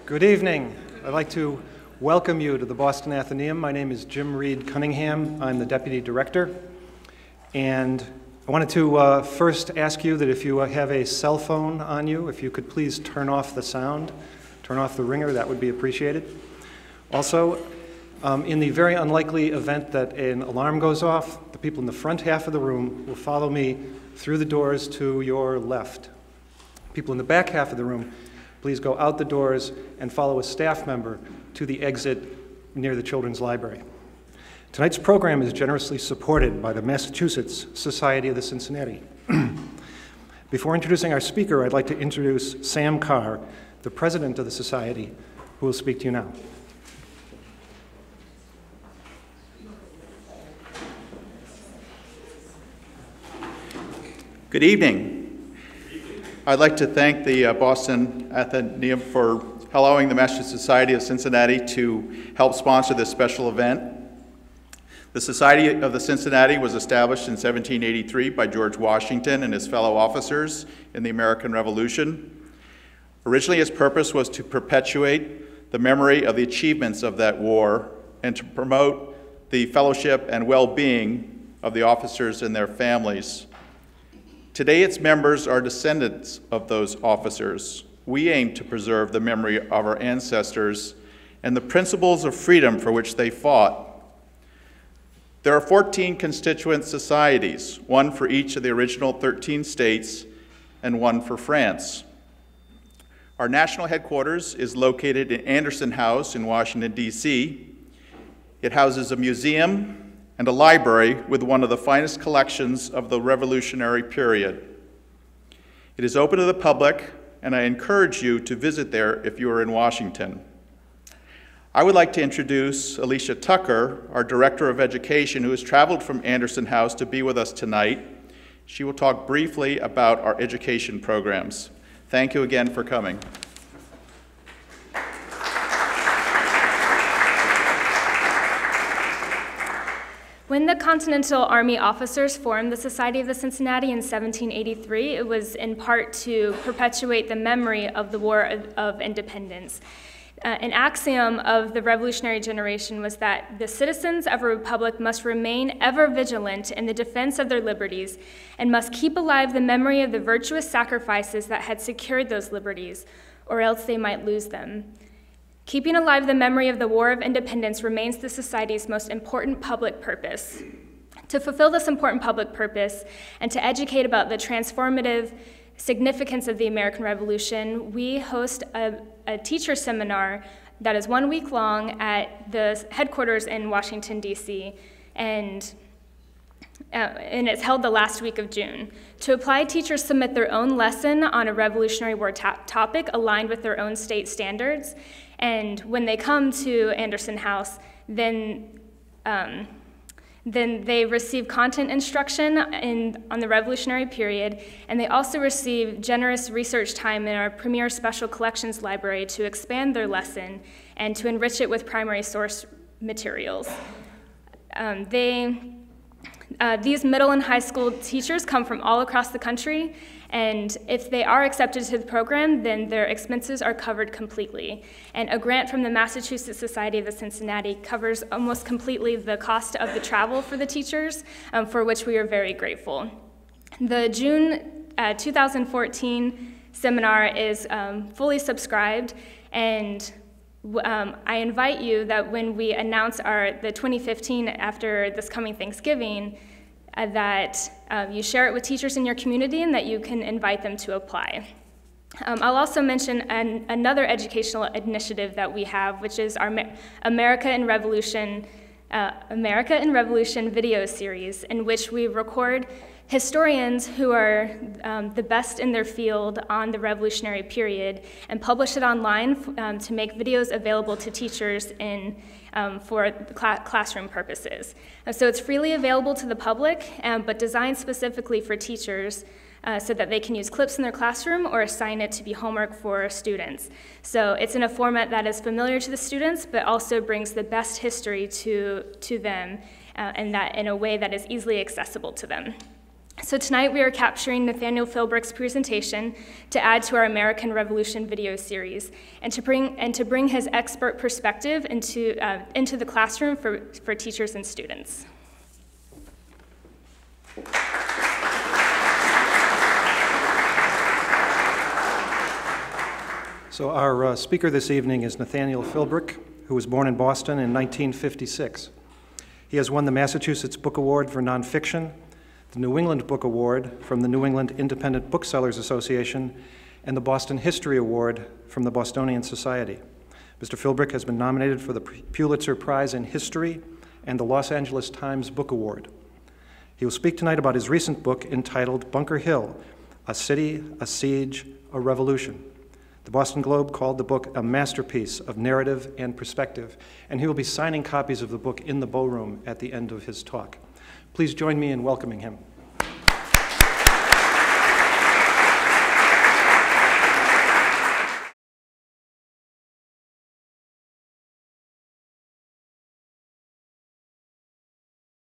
Good evening. I'd like to welcome you to the Boston Athenaeum. My name is Jim Reed Cunningham. I'm the Deputy Director. And I wanted to first ask you that if you have a cell phone on you, if you could please turn off the sound, turn off the ringer, that would be appreciated. Also, in the very unlikely event that an alarm goes off, the people in the front half of the room will follow me through the doors to your left. People in the back half of the room, please go out the doors and follow a staff member to the exit near the Children's Library. Tonight's program is generously supported by the Massachusetts Society of the Cincinnati. Before introducing our speaker, I'd like to introduce Sam Carr, the president of the Society, who will speak to you now. Good evening. I'd like to thank the Boston Athenaeum for allowing the Massachusetts Society of Cincinnati to help sponsor this special event. The Society of the Cincinnati was established in 1783 by George Washington and his fellow officers in the American Revolution. Originally, its purpose was to perpetuate the memory of the achievements of that war and to promote the fellowship and well-being of the officers and their families. Today, its members are descendants of those officers. We aim to preserve the memory of our ancestors and the principles of freedom for which they fought. There are 14 constituent societies, one for each of the original 13 states and one for France. Our national headquarters is located in Anderson House in Washington, D.C. It houses a museum and a library with one of the finest collections of the Revolutionary period. It is open to the public, and I encourage you to visit there if you are in Washington. I would like to introduce Alicia Tucker, our Director of Education, who has traveled from Anderson House to be with us tonight. She will talk briefly about our education programs. Thank you again for coming. When the Continental Army officers formed the Society of the Cincinnati in 1783, it was in part to perpetuate the memory of the War of Independence. An axiom of the revolutionary generation was that the citizens of a republic must remain ever vigilant in the defense of their liberties and must keep alive the memory of the virtuous sacrifices that had secured those liberties, or else they might lose them. Keeping alive the memory of the War of Independence remains the Society's most important public purpose. To fulfill this important public purpose and to educate about the transformative significance of the American Revolution, we host a teacher seminar that is 1 week long at the headquarters in Washington, D.C., and it's held the last week of June. To apply, teachers submit their own lesson on a Revolutionary War topic aligned with their own state standards. And when they come to Anderson House, then they receive content instruction on the Revolutionary period, and they also receive generous research time in our premier special collections library to expand their lesson and to enrich it with primary source materials. These middle and high school teachers come from all across the country, and if they are accepted to the program, then their expenses are covered completely. And a grant from the Massachusetts Society of the Cincinnati covers almost completely the cost of the travel for the teachers, for which we are very grateful. The June 2014 seminar is fully subscribed, and I invite you that when we announce the 2015 after this coming Thanksgiving, that you share it with teachers in your community and that you can invite them to apply. I'll also mention another educational initiative that we have, which is our America in Revolution video series, in which we record historians who are the best in their field on the Revolutionary period and publish it online to make videos available to teachers for classroom purposes. So it's freely available to the public, but designed specifically for teachers so that they can use clips in their classroom or assign it to be homework for students. So it's in a format that is familiar to the students, but also brings the best history to them, and that in a way that is easily accessible to them. So tonight we are capturing Nathaniel Philbrick's presentation to add to our American Revolution video series and to bring his expert perspective into the classroom for teachers and students. So our speaker this evening is Nathaniel Philbrick, who was born in Boston in 1956. He has won the Massachusetts Book Award for Nonfiction, the New England Book Award from the New England Independent Booksellers Association, and the Boston History Award from the Bostonian Society. Mr. Philbrick has been nominated for the Pulitzer Prize in History and the Los Angeles Times Book Award. He will speak tonight about his recent book entitled Bunker Hill, A City, a Siege, a Revolution. The Boston Globe called the book a masterpiece of narrative and perspective, and he will be signing copies of the book in the Bow Room at the end of his talk. Please join me in welcoming him.